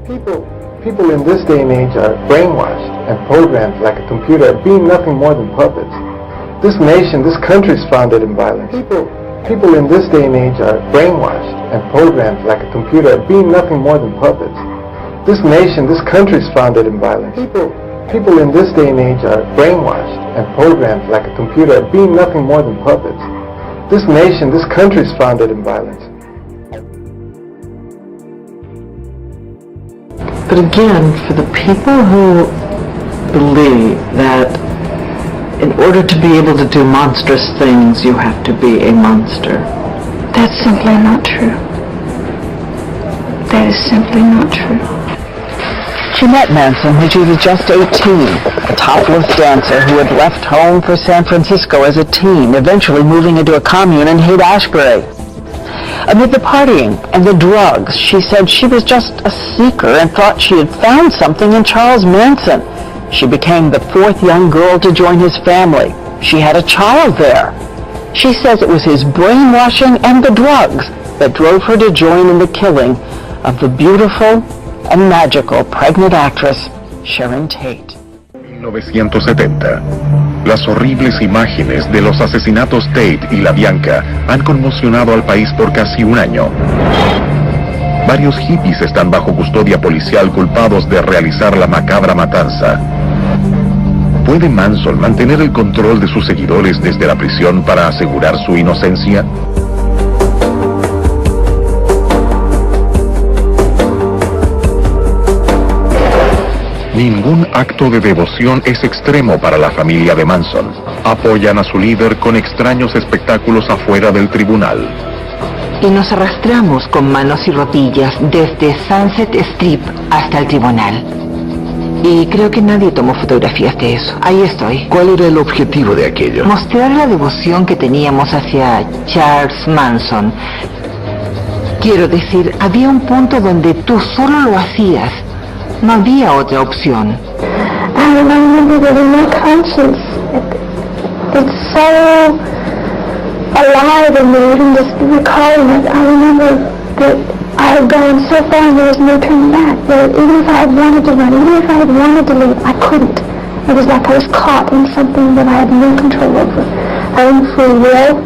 People in this day and age are brainwashed and programmed like a computer, being nothing more than puppets. This nation, this country is founded in violence. People in this day and age are brainwashed and programmed like a computer, being nothing more than puppets. This nation, this country is founded in violence. People in this day and age are brainwashed and programmed like a computer, being nothing more than puppets. This nation, this country is founded in violence. But again, for the people who believe that in order to be able to do monstrous things, you have to be a monster, that's simply not true. That is simply not true. She met Manson when she was just 18, a topless dancer who had left home for San Francisco as a teen, eventually moving into a commune in Haight-Ashbury. Amid the partying and the drugs, she said she was just a seeker and thought she had found something in Charles Manson. She became the fourth young girl to join his family. She had a child there. She says it was his brainwashing and the drugs that drove her to join in the killing of the beautiful and magical pregnant actress Sharon Tate. 1970. Las horribles imágenes de los asesinatos Tate y La Bianca han conmocionado al país por casi un año. Varios hippies están bajo custodia policial culpados de realizar la macabra matanza. ¿Puede Manson mantener el control de sus seguidores desde la prisión para asegurar su inocencia? Ningún acto de devoción es extremo para la familia de Manson. Apoyan a su líder con extraños espectáculos afuera del tribunal. Y nos arrastramos con manos y rodillas desde Sunset Strip hasta el tribunal. Y creo que nadie tomó fotografías de eso. Ahí estoy. ¿Cuál era el objetivo de aquello? Mostrar la devoción que teníamos hacia Charles Manson. Quiero decir, había un punto donde tú solo lo hacías. No había otra opción. I remember that in my conscience, it's so alive in me, even just recalling it. I remember that I had gone so far and there was no turning back. That even if I had wanted to run, even if I had wanted to leave, I couldn't. It was like I was caught in something that I had no control over. I own free will.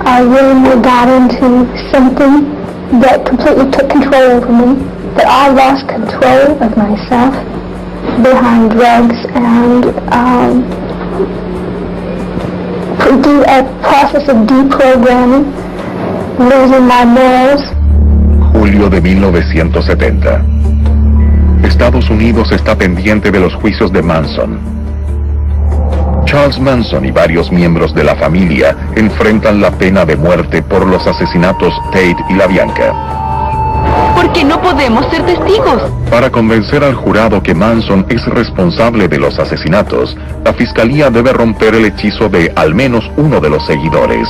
I willingly got into something that completely took control over me. That I lost control of myself behind drugs and do a process of deprogramming, losing my morals. Julio de 1970. Estados Unidos está pendiente de los juicios de Manson. Charles Manson y varios miembros de la familia enfrentan la pena de muerte por los asesinatos Tate y La Bianca. Porque no podemos ser testigos. Para convencer al jurado que Manson es responsable de los asesinatos, la fiscalía debe romper el hechizo de al menos uno de los seguidores.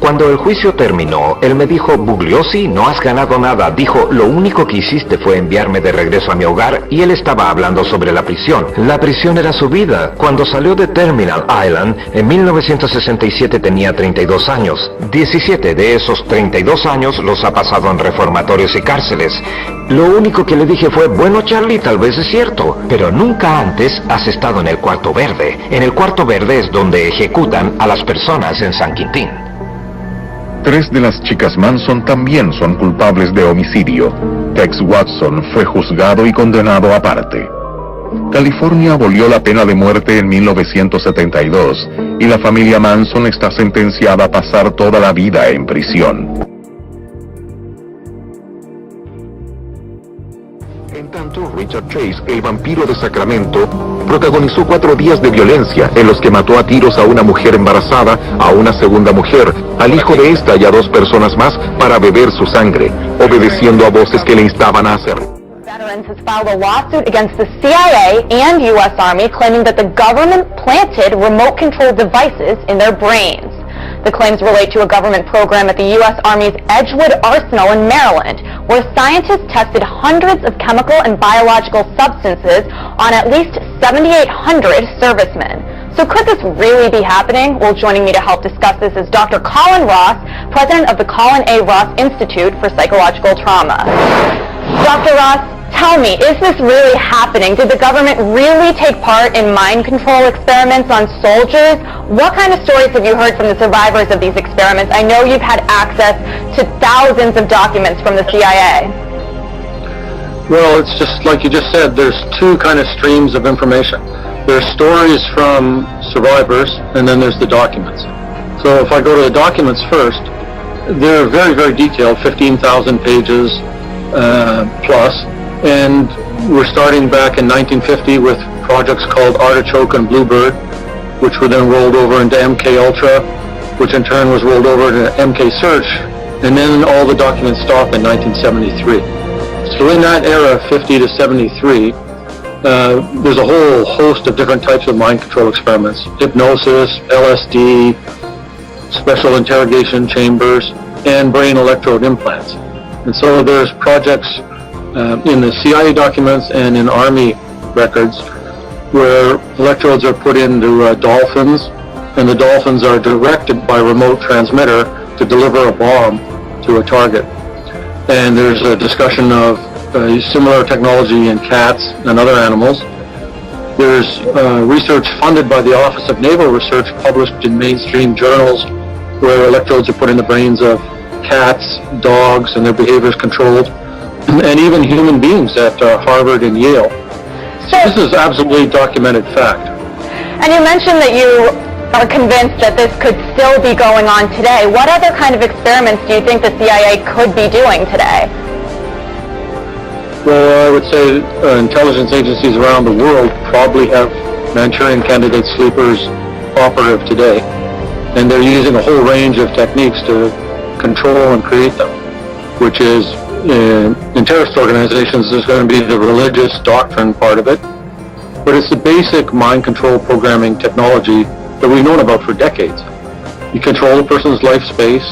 Cuando el juicio terminó, él me dijo: Bugliosi, no has ganado nada. Dijo: lo único que hiciste fue enviarme de regreso a mi hogar. Y él estaba hablando sobre la prisión. La prisión era su vida. Cuando salió de Terminal Island, en 1967 tenía 32 años. 17 de esos 32 años los ha pasado en reformatorios y cárceles. Lo único que le dije fue: bueno, Charlie, tal vez es cierto, pero nunca antes has estado en el cuarto verde. En el cuarto verde es donde ejecutan a las personas en San Quintín. 3 de las chicas Manson también son culpables de homicidio. Tex Watson fue juzgado y condenado aparte. California abolió la pena de muerte en 1972 y la familia Manson está sentenciada a pasar toda la vida en prisión. En tanto, Richard Chase, el vampiro de Sacramento, protagonizó 4 días de violencia en los que mató a tiros a una mujer embarazada, a una segunda mujer, al hijo de esta y a 2 personas más para beber su sangre, obedeciendo a voces que le instaban a hacer. Veterans has filed a lawsuit against the CIA and U.S. Army claiming that the government planted remote control devices in their brains. The claims relate to a government program at the U.S. Army's Edgewood Arsenal in Maryland, where scientists tested hundreds of chemical and biological substances on at least 7,800 servicemen. So could this really be happening? Well, joining me to help discuss this is Dr. Colin Ross, president of the Colin A. Ross Institute for Psychological Trauma. Dr. Ross, Tell me, is this really happening? Did the government really take part in mind control experiments on soldiers? What kind of stories have you heard from the survivors of these experiments? I know you've had access to thousands of documents from the CIA. Well, it's just like you just said, there's two kind of streams of information. There's stories from survivors, and then there's the documents. So if I go to the documents first, they're very, very detailed, 15,000 pages plus, and we're starting back in 1950 with projects called Artichoke and Bluebird, which were then rolled over into MK Ultra, which in turn was rolled over to MK Search, and then all the documents stop in 1973. So in that era, 50 to 73, there's a whole host of different types of mind control experiments: hypnosis, LSD, special interrogation chambers, and brain electrode implants. And so there's projects in the CIA documents and in Army records where electrodes are put into dolphins, and the dolphins are directed by remote transmitter to deliver a bomb to a target. And there's a discussion of similar technology in cats and other animals. There's research funded by the Office of Naval Research published in mainstream journals where electrodes are put in the brains of cats, dogs, and their behaviors controlled, and even human beings at Harvard and Yale. So this is absolutely documented fact. And you mentioned that you are convinced that this could still be going on today. What other kind of experiments do you think the CIA could be doing today? Well, I would say intelligence agencies around the world probably have Manchurian Candidate sleepers operative today, and they're using a whole range of techniques to control and create them, which is, in terrorist organizations, there's going to be the religious doctrine part of it, but it's the basic mind control programming technology that we've known about for decades. You control a person's life space,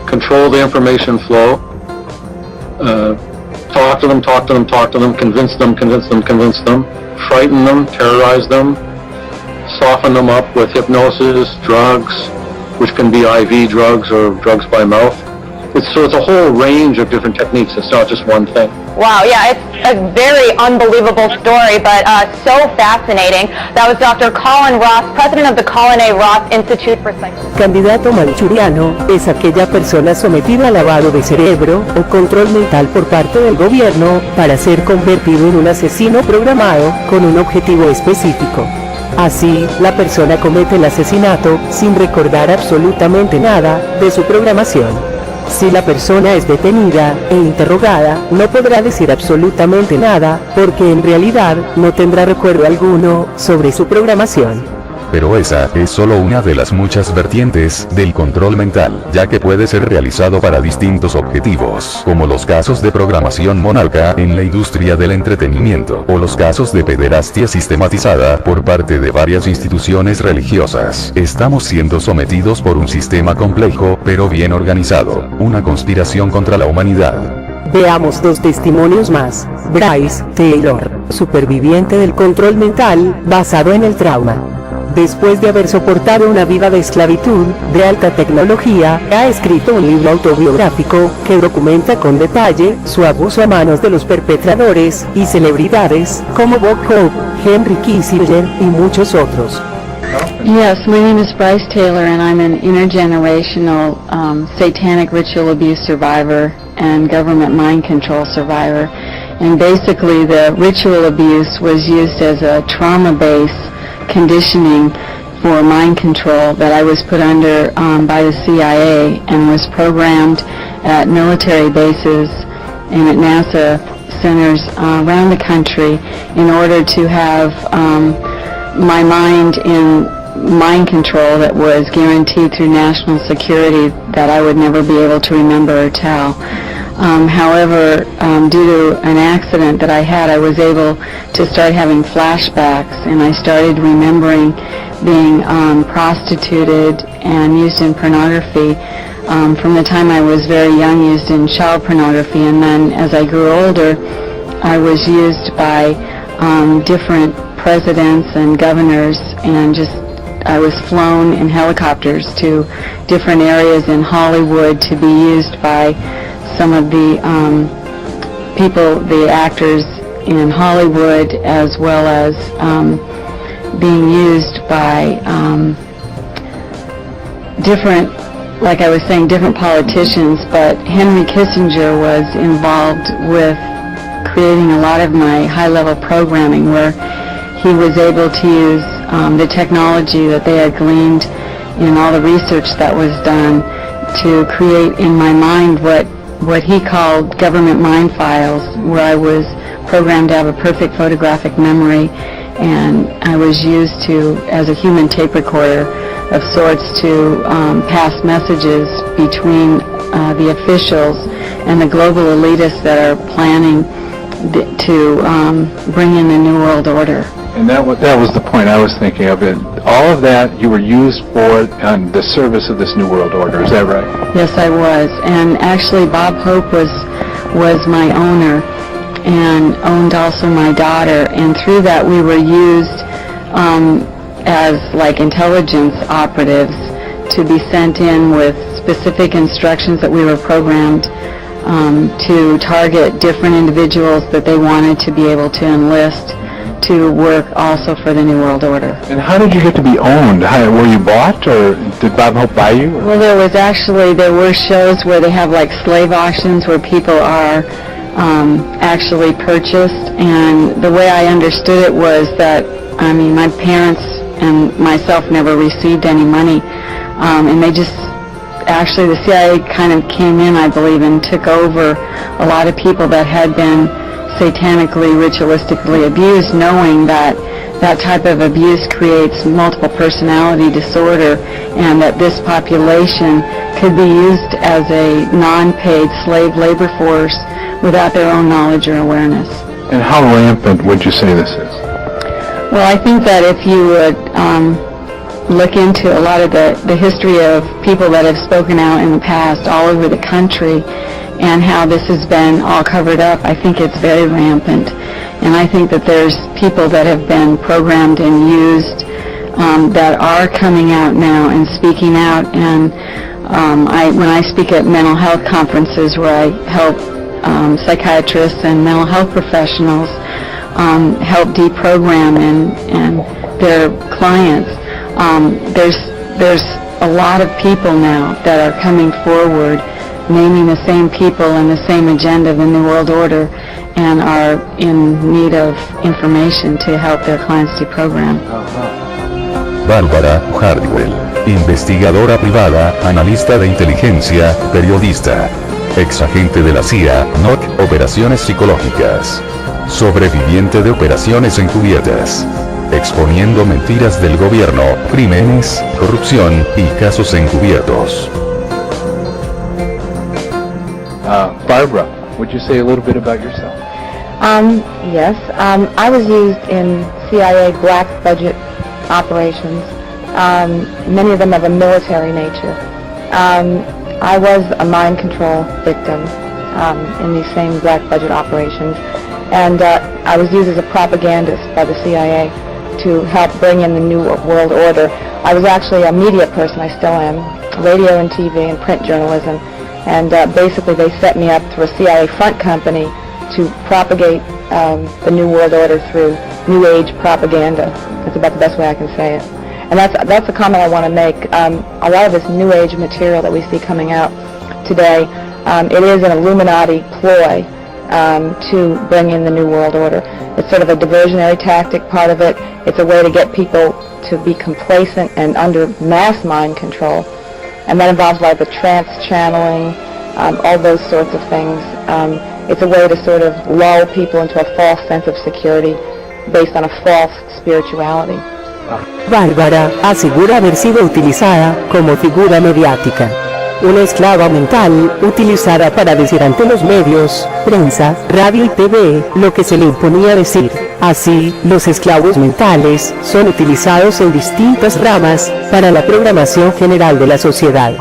control the information flow, talk to them, convince them, frighten them, terrorize them, soften them up with hypnosis, drugs, which can be IV drugs or drugs by mouth. So it's a whole range of different techniques. It's not just one thing. Wow, yeah, it's a very unbelievable story, but so fascinating. That was Dr. Colin Ross, president of the Colin A. Ross Institute for Psychology. Candidato manchuriano es aquella persona sometida a lavado de cerebro o control mental por parte del gobierno para ser convertido en un asesino programado con un objetivo específico. Así, la persona comete el asesinato sin recordar absolutamente nada de su programación. Si la persona es detenida e interrogada, no podrá decir absolutamente nada, porque en realidad no tendrá recuerdo alguno sobre su programación. Pero esa es solo una de las muchas vertientes del control mental, ya que puede ser realizado para distintos objetivos, como los casos de programación monarca en la industria del entretenimiento, o los casos de pederastia sistematizada por parte de varias instituciones religiosas. Estamos siendo sometidos por un sistema complejo, pero bien organizado, una conspiración contra la humanidad. Veamos dos testimonios más. Bryce Taylor, superviviente del control mental, basado en el trauma. Después de haber soportado una vida de esclavitud, de alta tecnología, ha escrito un libro autobiográfico que documenta con detalle su abuso a manos de los perpetradores y celebridades como Bob Hope, Henry Kissinger y muchos otros. Yes, my name is Bryce Taylor, and I'm an intergenerational satanic ritual abuse survivor and government mind control survivor. And basically the ritual abuse was used as a trauma base conditioning for mind control that I was put under by the CIA and was programmed at military bases and at NASA centers around the country in order to have my mind in mind control that was guaranteed through national security that I would never be able to remember or tell. However, due to an accident that I had, I was able to start having flashbacks, and I started remembering being prostituted and used in pornography. From the time I was very young, used in child pornography, and then as I grew older, I was used by different presidents and governors, and I was flown in helicopters to different areas in Hollywood to be used by some of the people, the actors in Hollywood, as well as being used by different, like I was saying, different politicians, but Henry Kissinger was involved with creating a lot of my high-level programming, where he was able to use the technology that they had gleaned in all the research that was done to create in my mind what he called government mind files, where I was programmed to have a perfect photographic memory, and I was used to, as a human tape recorder of sorts, to pass messages between the officials and the global elitists that are planning to bring in the New World Order. And that was the point I was thinking of. It. All of that you were used for on the service of this New World Order, is that right? Yes, I was. And actually Bob Hope was my owner and owned also my daughter. And through that we were used as like intelligence operatives to be sent in with specific instructions that we were programmed to target different individuals that they wanted to be able to enlist to work also for the New World Order. And how did you get to be owned? Were you bought, or did Bob Hope buy you? Well, there were shows where they have like slave auctions where people are actually purchased, and the way I understood it was that, I mean, my parents and myself never received any money, and they just, actually the CIA kind of came in, I believe, and took over a lot of people that had been satanically, ritualistically abused, knowing that that type of abuse creates multiple personality disorder, and that this population could be used as a non-paid slave labor force without their own knowledge or awareness. And how rampant would you say this is? Well, I think that if you would look into a lot of the history of people that have spoken out in the past all over the country, and how this has been all covered up, I think it's very rampant. And I think that there's people that have been programmed and used that are coming out now and speaking out. And when I speak at mental health conferences where I help psychiatrists and mental health professionals help deprogram and their clients, there's a lot of people now that are coming forward naming the same people and the same agenda of the New World Order, and are in need of information to help their clients deprogram. Bárbara Hardwell, investigadora privada, analista de inteligencia, periodista, exagente de la CIA, NOC, operaciones psicológicas, sobreviviente de operaciones encubiertas, exponiendo mentiras del gobierno, crímenes, corrupción y casos encubiertos. Barbara, would you say a little bit about yourself? Yes. I was used in CIA black budget operations, many of them of a military nature. I was a mind control victim in these same black budget operations, and I was used as a propagandist by the CIA to help bring in the New World Order. I was actually a media person, I still am, radio and TV and print journalism. And basically they set me up through a CIA front company to propagate the New World Order through New Age propaganda. That's about the best way I can say it. And that's the comment I want to make. A lot of this New Age material that we see coming out today, it is an Illuminati ploy to bring in the New World Order. It's sort of a diversionary tactic, part of it. It's a way to get people to be complacent and under mass mind control. And that involves like the trance channeling, all those sorts of things. It's a way to sort of lull people into a false sense of security based on a false spirituality. Bárbara asegura haber sido utilizada como figura mediática, una esclava mental utilizada para decir ante los medios, prensa, radio y TV lo que se le imponía decir. Así, los esclavos mentales son utilizados en distintas ramas para la programación general de la sociedad.